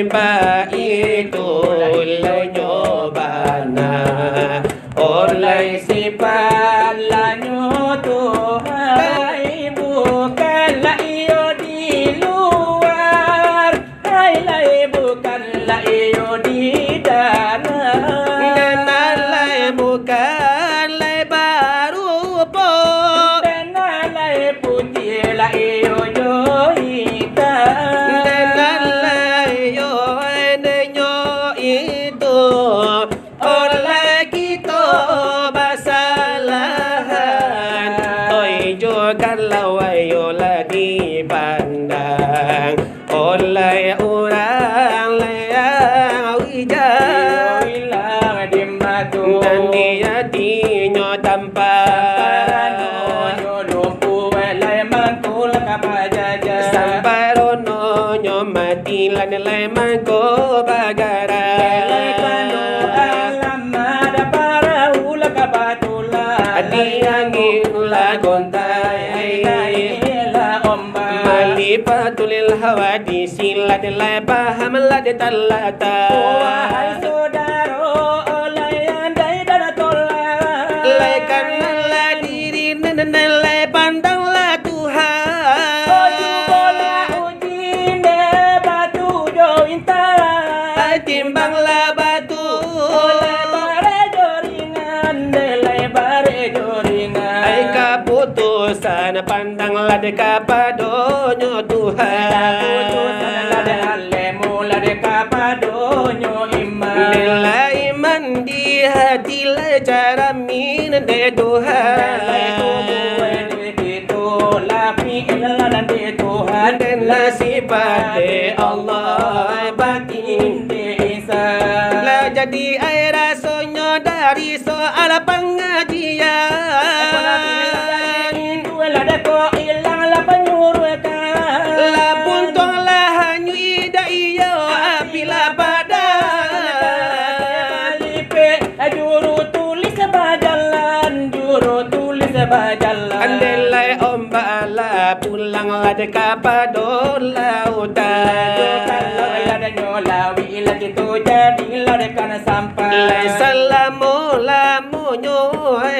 ba itu lenyobana oleh sifat lanyo Tuhan bukanlah iyo di luar hai bukanlah iyo di dalam nalai bukanlah baru pun nalai putih lah iyo kalau ayo lagi pandang oleh orang yang hilang di matu dan dia tinyo tanpa lumpuh oleh mantul kapajaja sampai rono nyo mati lan leman ko bagara alam ada para ula kabatula adi angin lagontai Malipatulil hawadisi ladilai paham laditallata wahai saudaro oleh andai dan tolak laikan diri nenelai pandanglah Tuhan oju bola uji ne batu jo intan timbanglah batu oleh bare joringan delai bare joringan ai kaputusan pandanglah kepadonyo Tuhan putusanlah alemu lah kepadonyo iman bila iman di hati lah cara min de Tuhan dan Tuhan dan sifat de Allah batin de Isa lah jadi air rasonyo dari soal pengajian itu lah deko ilang lah penyuruhkan lah puntong lah hanyu ida iyo apila pada lipe juru tulis bajalan andelai ombak lah pulang lah deka padon lautan kalau ada nyolawi lah itu jadilah dekan sampai lai salamu lamu nyo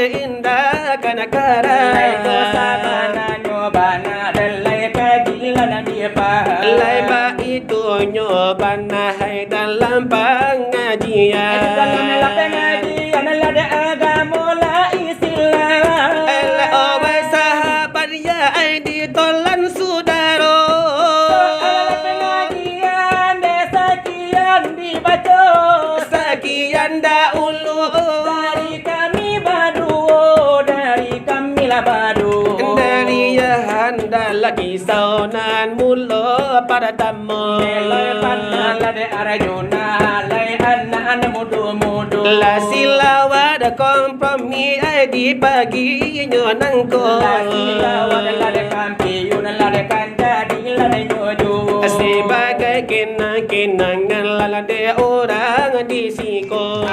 indah kana kara lai sabana nyobana delai kagilan dia pahal lai ba itu nyobana hai dalam pengajian dalam pengajian lah ada agama lah Islam tolan sudaro pengajian desa kian dibaca sekian dahulu dari kami lah badu dari handa lagi saunan mulo pada tamu le pandala de arjuna le anak mudu la silawa de kompromi di pagi nyonangko la silawa de kampi yun la de kanjadi la de nyoju sebagai kenangan la de orang di siko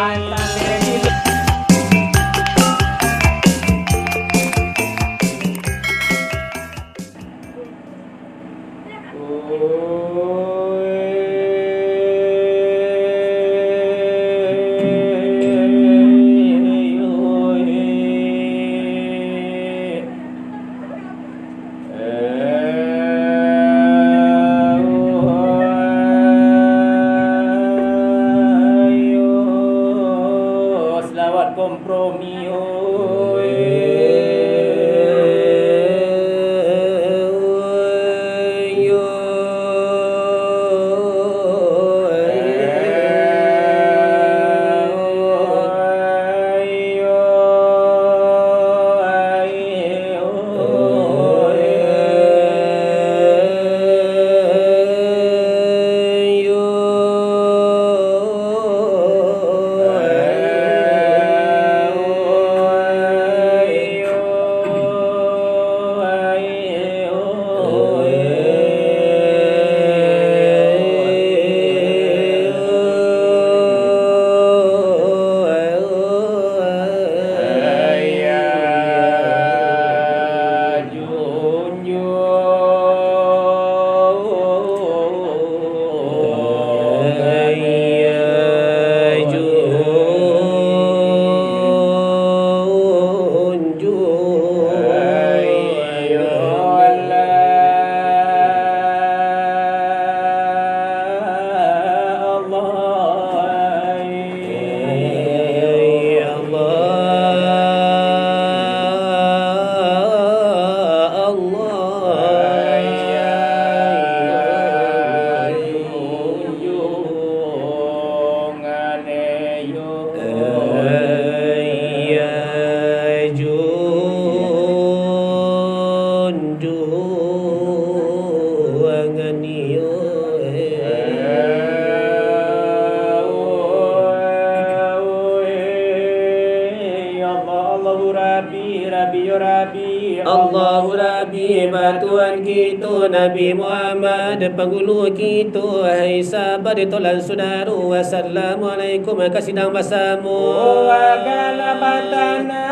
Tuhan kita Nabi Muhammad penggulu kita, hai sahabat ditolan saudara, wassalamualaikum kasidang basamu. Agala batana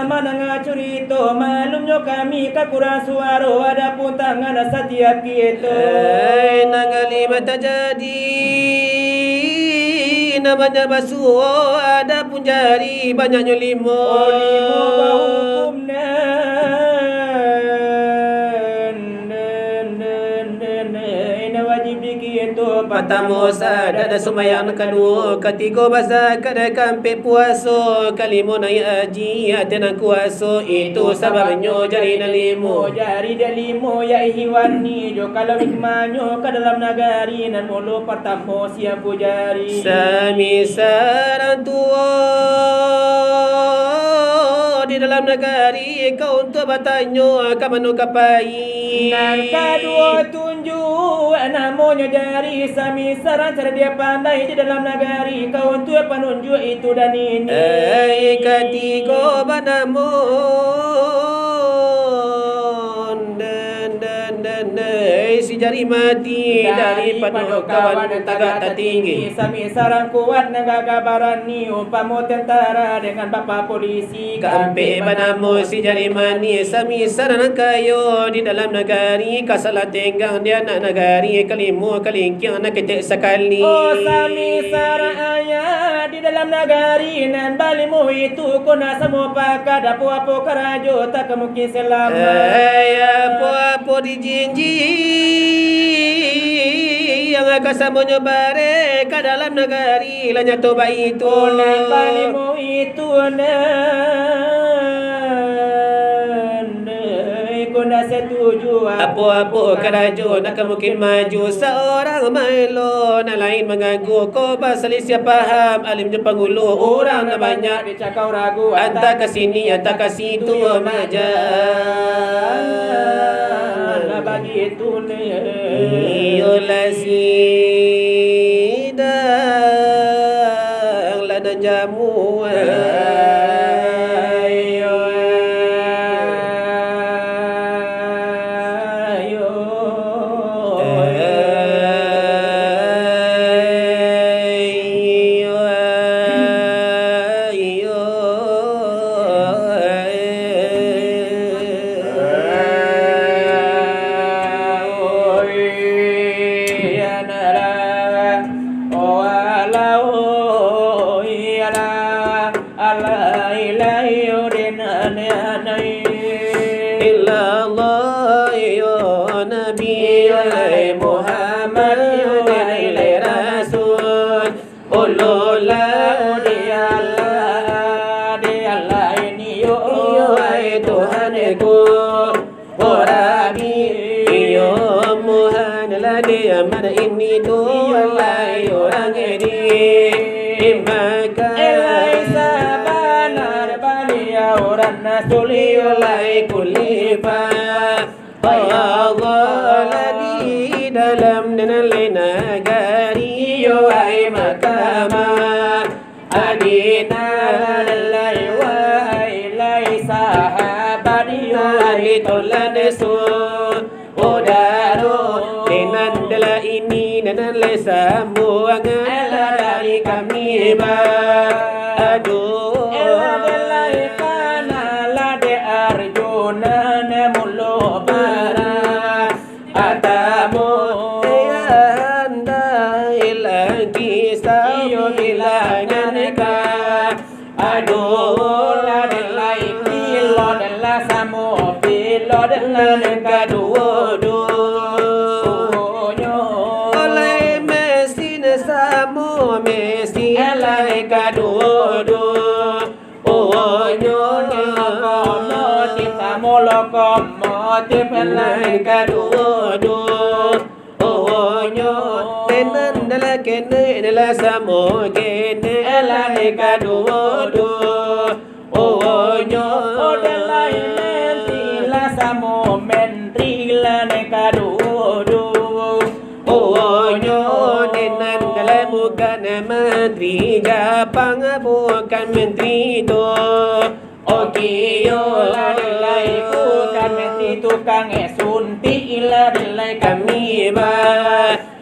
mananga curito malumnya kami kakurang suara adapun tangan setiap kita. Nagali mata jadi namanya basuh, ada pun jari banyaknya limo. Limo bahukumna wajib dikitu Pertama sadada sumayang kedua, ketiga bahasa kada kampe puasa, kalimo naik haji atenang kuasa, itu sebabnya jari na limo. Jari dan limo ya ihiwani jo kalau hikmahnya ke dalam nagari nan mulu pertama siap jari. Sami sarang tua di dalam negari, kau untuk bertanya kamanu kapai. Nan kedua tunjuk namanya jari sami sarang cara dia pandai di dalam nagari kau untuk penunjuk itu dan ini. Ketiga banamun dan si jari mati daripada kawan tagak tertinggi. Sami sarang kuat negara barani umpama tentara dengan bapa polisi. Kampe banamu si jari mani, sami sarang kayo di dalam negari, kasalah tenggang dia anak negari, kalimu kalingkiang nak ketek sekali. Oh sami sarang ayah di dalam negari nan balimu itu kena semua pakai dapu-apu kerajo tak mungkin selamat. Apa-apa dijinji yang akan samanya bare ke dalam negari lah nyata baik itu. Nan balimu itu kena setuju apa-apa kerajo nak mungkin maju seorang melo nak lain mengganggu kau selisih paham alimnya penghulu orang nak banyak dicakau ragu anta ke sini anta ke situ majan begitu iyolah sidang lada jamuan. Mana ini tualai orang ini maka elai sabanar balia orang nasuli olai kulifa Allah di dalam nenalai nagari yo ai makama adina lalai wa ilai sahabat yo ai tolan sun odaro nandala ini nanale sambungan dari kami aduh eladela ikana lade arjuna nemulo bara atamu anda ilang kisah ilangan ka aduh ladela ikilo dela samo pilo dela nengkaduo Messi alai kadodo oh nyono komo titamolo komo tipelai kadodo oh nyono tenandala kene nela samo kene alai kadodo oh nyono delai menti la samo mentri la ne kadodo oh nyono tenandala bukan menteri Jepang bukan menteri tu Okiyo Lalai bukan mesti tukang suntik lalai kami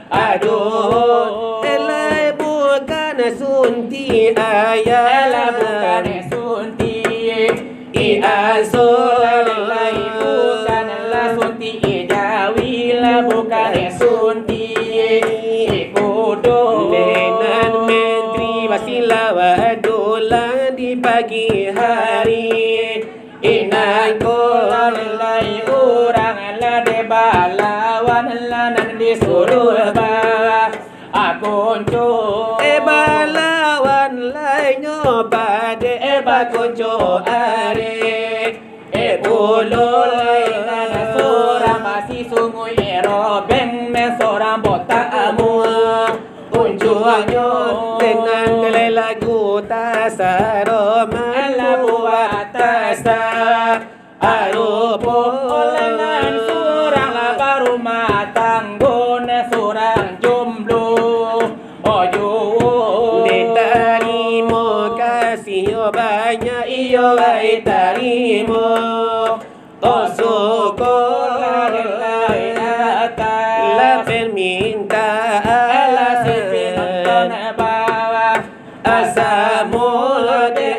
Aduh Elai bukan sunti ayah Ela bukan suntik Iaso Lalai bukan suntik Jawi bukan suntik Bodoh Dengan menteri wasilawa dolan di pagi hari Inangko Lalai orang lade balawan lanan disuruh bah Akunco balawan lai nyoba de bakunco are Pulo nana seorang masih sungguh Robin seorang botak amu Unjuanyo dengan nilai lagu tasaroma Ala buat tasa Arupo lengan seorang lapar rumah tanggona seorang jomblo Ojo Ditarimo kasih banyak iyo baik tarimo Osuko la permintaan Ala sepinonton bawah Asamul de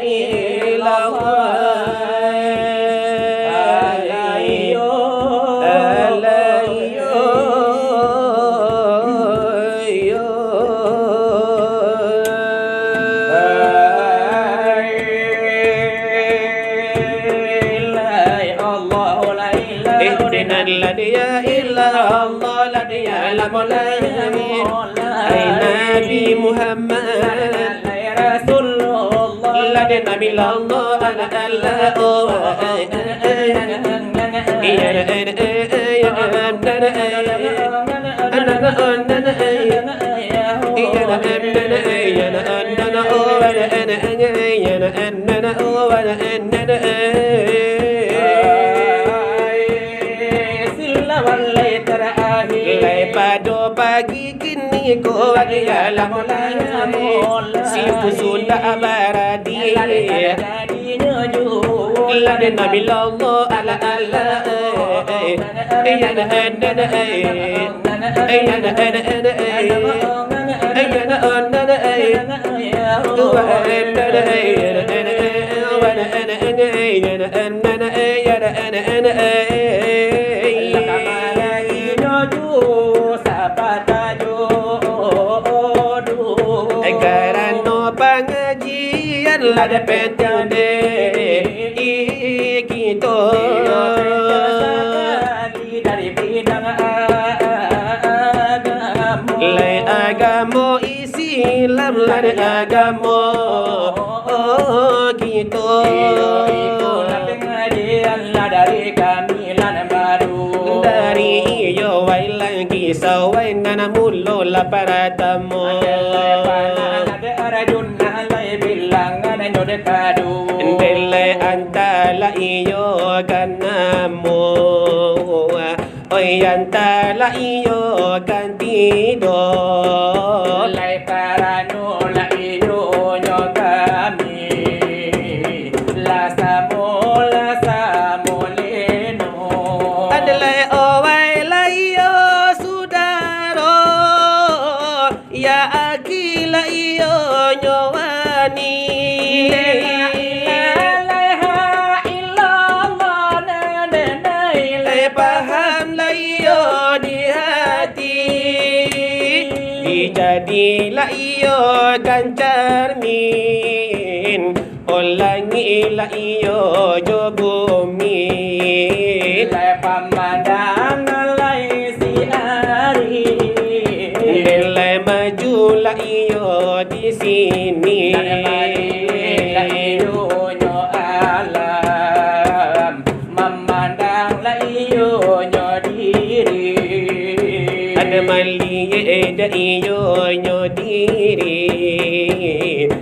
Alayo Ya illallah la ya'lamu la yamin Ay Nabi Muhammad Rasulullah la Nabi Allah ala Lai pado pagi kini ko alam si sudah baradi Lade Nabi Allah ala Karena pengajian lada petade kita dari bidang agama Lai agama Islam lada agama kita Ikulah pengajian dari kami lan baru Dari iyo wailang kisah wainana mulo la para tamu Ndele antala iyo kanamu Oy antala iyo kantido Lai karano la iyo nyo kami La samo leno Adele owai la iyo sudaro Ya akila iyo nyowani Jadilah iyo kan cermin Ulangilah iyo jo bumi Lai pemandangan lai siari Nilai majulah iyo di sini Lai iyo nyo alam Memandang lai iyo nyo diri Ada maliye da iyo nyo diri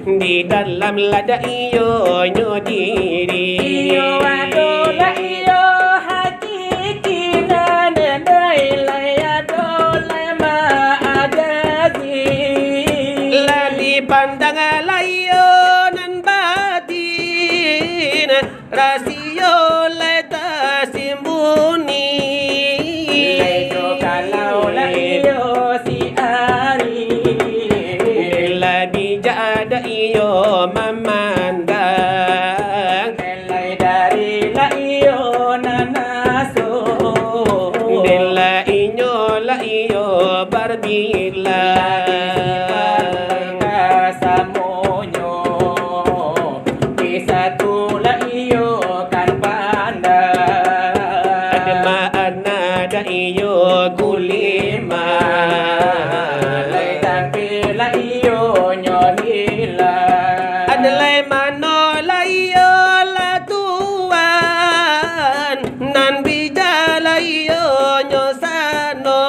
Di dalam lada iyo nyo diri Iyo adola iyo hakiki Nandai lai adola ma'adazi Lali pandang layo nan batin iyo memandang Delai dari la iyo nanaso Dela inyo la iyo berbilang Kasamonyo Bisa tula iyo kan pandang Adma anada iyo kulima Lay tampi la iyo nyohila Adalay mano la iyo la tuan Nan bija la iyo nyosano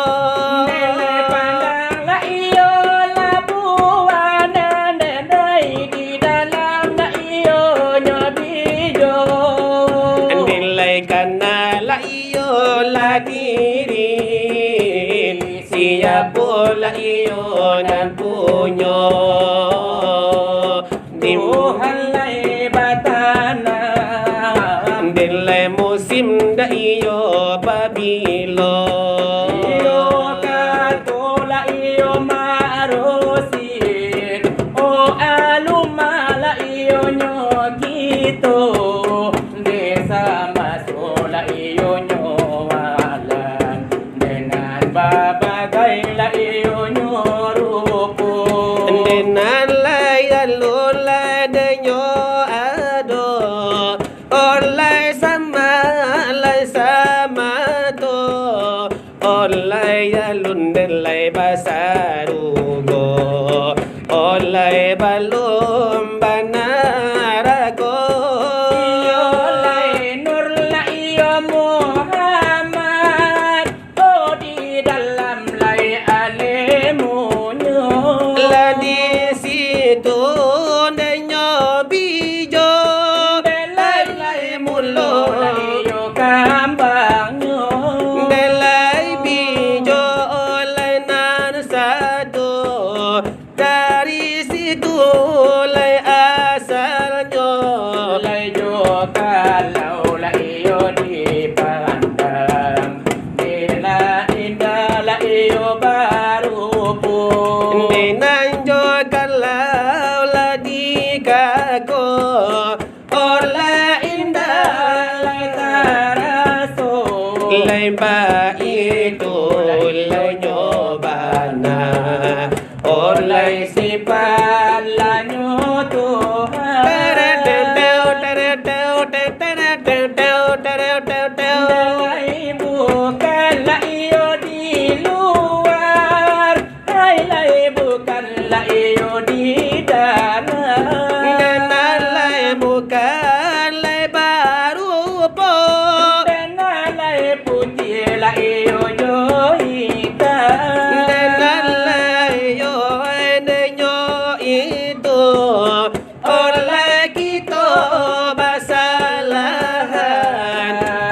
Delai pandang la iyo la buwan Nandai di dalam la iyo nyobijo Andilay kana la iyo la diri Siya po la iyo nan punyo Tuhan lay batana Andilay musim da iyo pabilo Iyo katula iyo marosin O alumala iyo nyokito Desa masula iyo nyowalan Dengan babagay la iyo nyorupo Andinan lay alula da nyo ado Olay sama to Olay alun delay basarugo Olay balum banarago Iyo lay nur la iyo Muhammad O di dalam lay alemunyo La di situ da nyo bijo Delay lay mulo la iyo kambangyo Delay bijo olay nan satu Dari situ lay asalnya Lay jo kalau la iyo di pandang Dila indah la iyo baru pun Dinanjo kalau la di kako Olay indah Lay taraso Lay ba itu lay nyobana Olay Sipalanyo Tuhan Dalay bukan la iyo di luar Dalay bukan la iyo di dalam Dalay bukan lay baru po Dalay putih la iyo jo hitam Dalay yo nyo itu oleh kita basalahan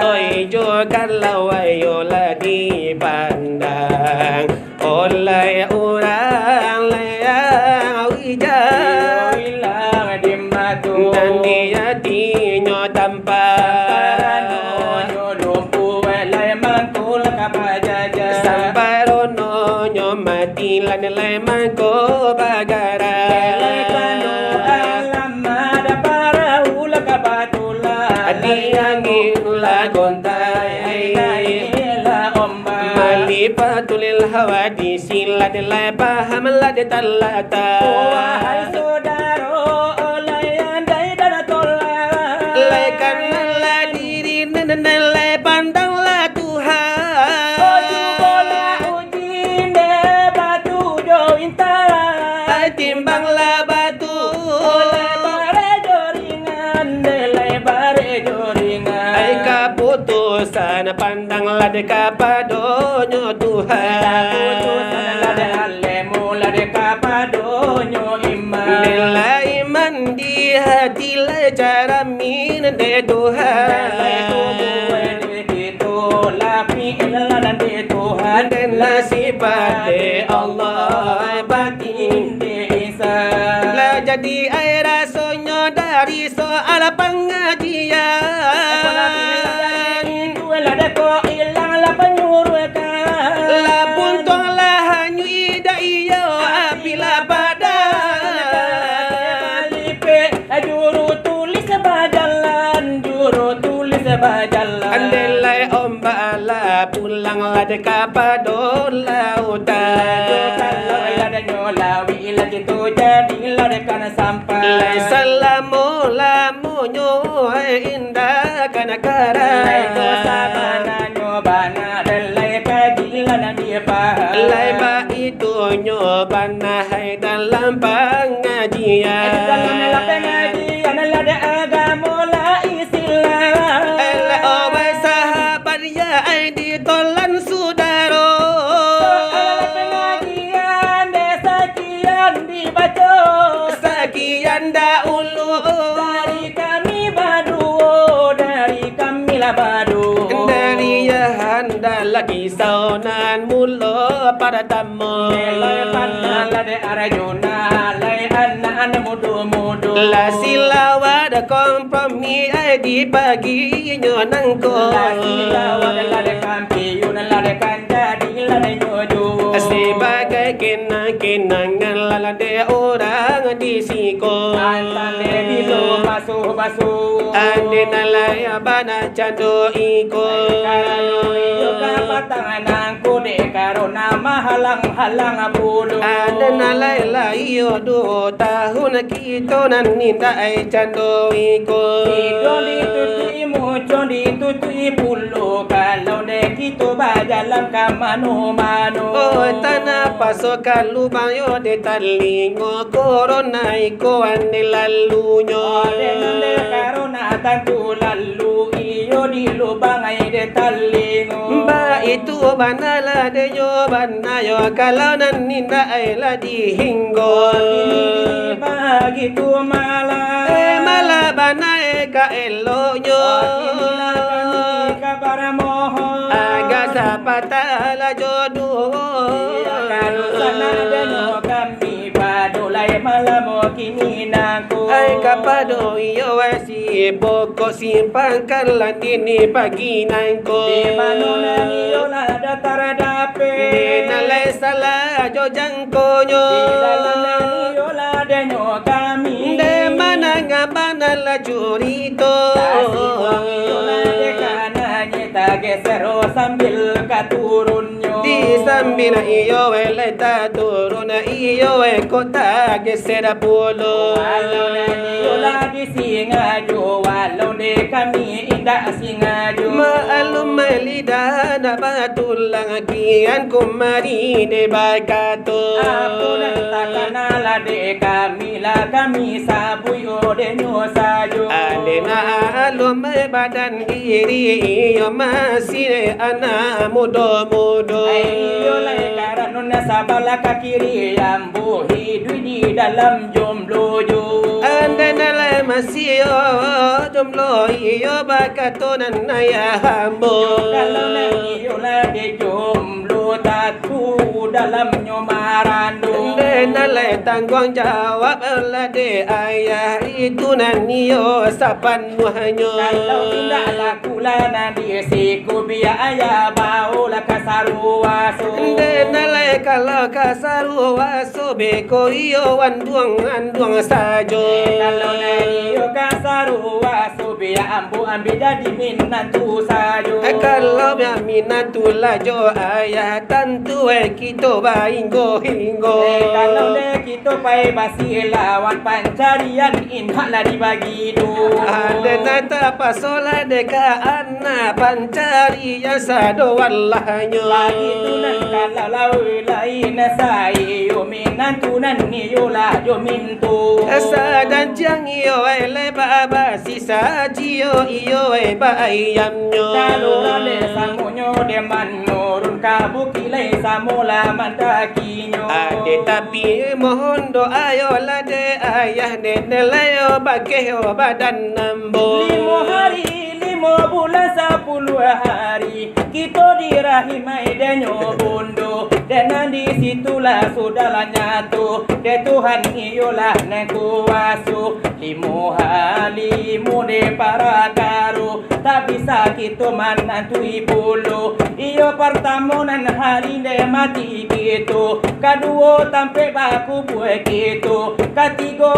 Oy jo kalau ayo lagi pandang oleh orang yang wijak Ilang di matu dan dia tinyo tampan Yo lumpu lay mantul kapajaja sampai rono nyo mati lan lay mangko bagara adi angin lagontai malipatulil hawadisi lan lay paham lad talata lay kan la diri nan lay pandang la Tuhan timbang la batu ay kaputusan pandang la de kapadonyo Tuhan nilai iman di hati la cara min de Tuhan dan nasibah de Allah batin la jadi air rasonyo dari soal pengajian la puntong la hanyu ida iyo apila pada de kapadon lautan. Kalau ada nyola wila itu jadilah dekan sampai. Lai salamu lamu nyo indah kana kara. Lai dosa bana nyobana dalai kagilan dia pahala. Lai ba itu nyo bana hai dalam pengajian. Dalam pengajian ada agama la Islam. Ela owai sahabat ya ai ditolan sudaro. Pengajian desa kian dibaca. Sekian dahulu Dari kami badu, dari kami lah badu. dari handa lagi saunan mulo pada tamu. Lai pandang lade arjuna, lai anak mudu-mudu. La silawa da kompromi ai di pagi nyonangko. La silawa lade kampiun, lade kanjadi, lade nyojo. Sebagai kenang-kenangan lalade orang di siko. Antane bilo basuh-basuh. Ande nalaya bana cando iko. Iyo kapatanganangku de karona mahalang-halang bulu. Ande nalaya iyo do tahun kita naninda ai cando iko. Itu ditutui muncul ditutui bulu. Kalau de kita bajalan ke manu-manu. Oh tanah pasokan lubang yo de talingo corona iko ane lalunyo. Nande karona tantu lalu iyo di lubang ai de talingo. Ba itu banala de yo banayo kalau naninda ai la di hinggo. Ini bagi tu malam. Mala banae ka elonyo. Kabar mohon. Aga sapata la jodoh. Kalau sana deno kami badulai malam kini naku. Ai kapado iyo wasi pokok simpangkan latini pagi nangko. Di mana iyo lada taradape. Di nalai salah jo jangkonyo. Di dalam iyo lada nyo kami. De mana ngabana la jurito. Kasih wang iyo lada kananya tak gesero sambil katurunyo. Di sambil iyo weleta turuna iyo kota gesera pulo. Walau iyo lada singajo, walau de kami indah singajo. Maalum melida na batulang kian kumari de bakato. Aku dan takanala de kami la kami sabuyo de nyo sajo. Ade na alum badan diri iyo masih ana mudo-mudo. Ayo lai karanun sabala kakiri ambu hidup di dalam jomblo jo. Ande nalai masih jomblo iyo bakato nan naya hambo. Kalau iyo la de jomblo tatu dalam nyomarando. Ande nalai tanggung jawab la de ayah itu nan iyo sapan muhanyo. Kalau tidak laku lana di siku biar ayah bau la kasaruaso. Ande nalai kalau kasaruaso beko iyo anduang sajo. Kalau iyo kasaruaso biar ambu ambil jadi minantu sajo. Kalau minantu lajo ayah tentu kita bainggo hinggo. Kalau kita pai basi lawan pancarian inhak lah dibagi tu. Ada nata pasola deka anna pancari ya sado wallahnya. Lagi tu nan kalau lawi lain sai yo minantu nan ni yo lah yo mintu. Sadan jang iyo le baba sisa jio iyo ba ayamnyo. Kalau le samunyo de manurun kabuki le samula mandakinyo. Ade tapi mohon doa yo la de ayah nene layo bakeho badan nambo. 5 hari 5 bulan 10 hari kita dirahimai denyo bondo. Dan di situlah sudahlah nyatu de Tuhan iyolah ne kuasu. 5 hari mude para karu tak bisa kita manantui bulu. Iyo pertamunan hari de mati gitu. Kedua tampe baku buat gitu. Ketiga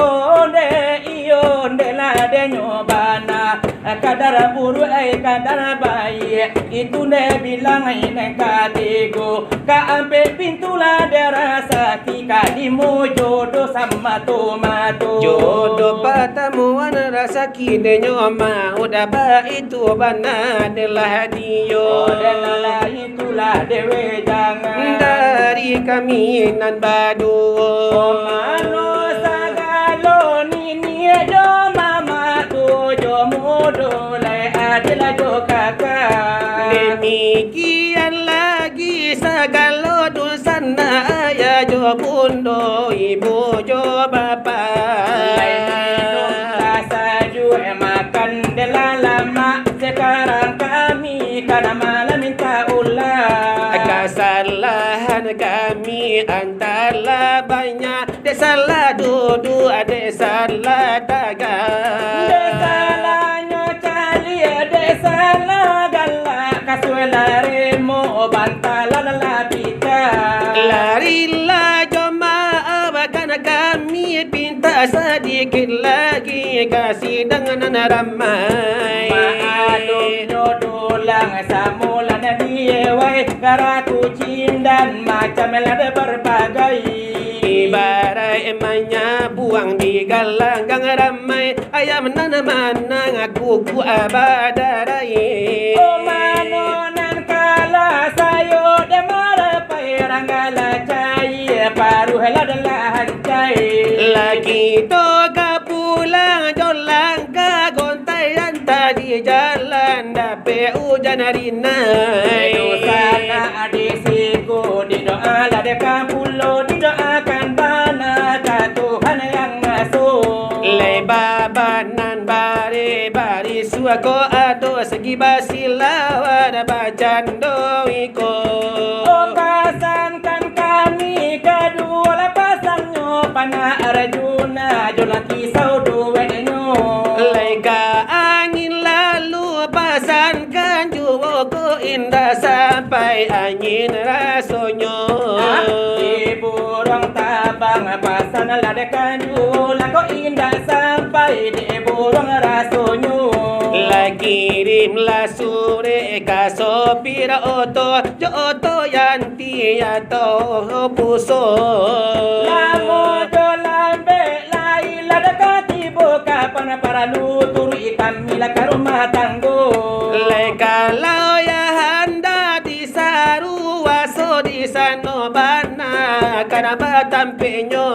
de iyo de la de nyobana. kadar buru kadar bayi itu ne bilang ini katiku ka ampe pintulah derasa kika limu jodoh sama tomato jodoh pertemuan rasa kini nyoma udah ba itu bana adalah dio adalah itulah dewe jangan dari kami nan badu mano sagalo nini do mama tu jo mudo lai adalah jo kakak demikian lagi segala dosana ayah jo bundo ibu jo bapak makan dah lama sekarang kami karena malam minta ulang kesalahan kami antara banyak de salah dudu ada salah dagang de salahnya cali de salah galak kasuelare mo bantalan lapita larilah jemaah bahkan kami pinta sedikit lagi kasih dengan ramai ma'adum jodolang samulan diewai karaku cindan macam lada berbagai ibarat emaknya buang di galanggang ramai ayam mana aku ku abadarai oh manonan kala sayo de marapai ranggala cai paruh ladalah hancai lagi to kapulang jolang ka gontai tadi jalan dape hujan rinai sana adisiku di doa lade kapulo didoakan bana ka Tuhan yang masuk lebabanan bare suako ado segi basilawan bacando iko oh pasankan kami kedua lapasannya pana arjuna jola kisau duwenyo laika angin lalu pasankan juwo indah sampai angin rasonyo di burung tabang pasan ladekan juwo lako indah sampai di burung rasonyo kirimlah sore ka sopir oto jo oto yanti ato puso lamo jo lambe lai ladakati boka pana para lutur ikan mila karumah tanggo kalau ya handa di saru waso di sano bana kana batampenyo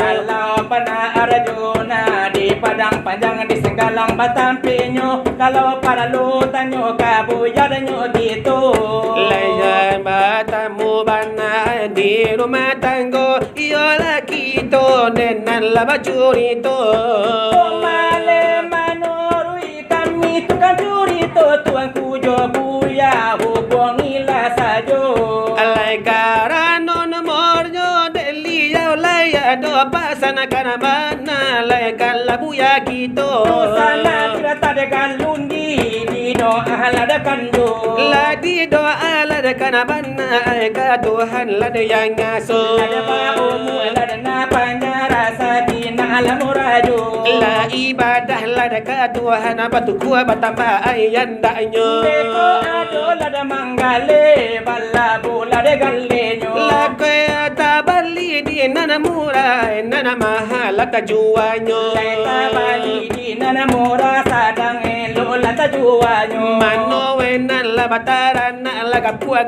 kalau pana arjuna di padang panjang di Senggalang batampenyo kalau para lutanyo kabuyadanyo gitu laya matamu bana di rumah tanggo iyo laki to nenan laba curito male manurui kami tukang curito tuanku jo buya hubungilah sajo alai karano nomornya delia laya do pasana kana mana laya kalabu ya kito sana tirata de galundi di doa lada kanjo la di doa lada kana mana ay ka Tuhan lada yang ngaso ada baumu lada na panjara sakina alamurajo la ibadah lada ka Tuhan batuku batamba ay yandanyo deko ado lada manggale balabu lada gallenyo la kaya tabali di nana mura nana mahal kajuanyo leta bali di nana mura sadang elo lata juanyo mano wenan la bataran la kapua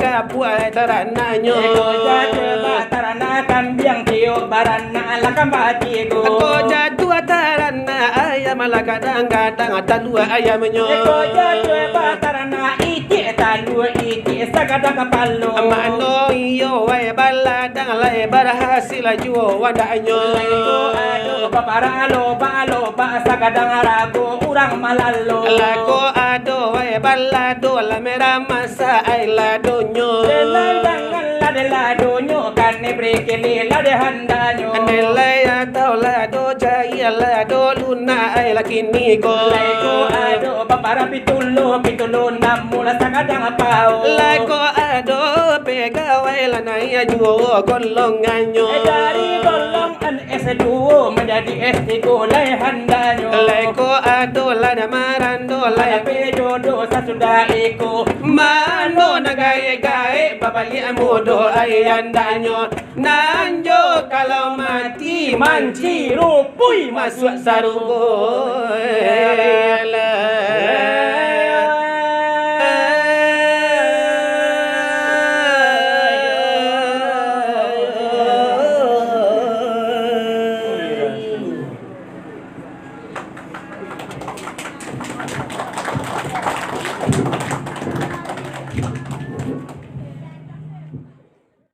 tarananyo eko jate batarana kambiang tio barana la kambatigo ako jatu tarana ayam la kadang-kadang talua ayamnyo eko jate batarana iti talua iti sagadang kapalo mano iyo way baladang lay berhasil juo wadanyo eko ado papara lo ba sagadang arago urang malalo lako ado way balado la mera masa ay ladonyo Delandangan la de la donyo kan ne brekele la de handanyo Anelaya taula do jaya la do luna ay lakini ko Laiko ado babara pitullo namula sakadang pao Laiko ado pegawai la naya juo golong anyo dari golong an S2 menjadi S3 lai handanyo Laiko ado la namarando la pe jodoh sasudah iko mano nagaye gae babali amudo ayandanyo nanjo kalau mati manci rupui masuk sarugo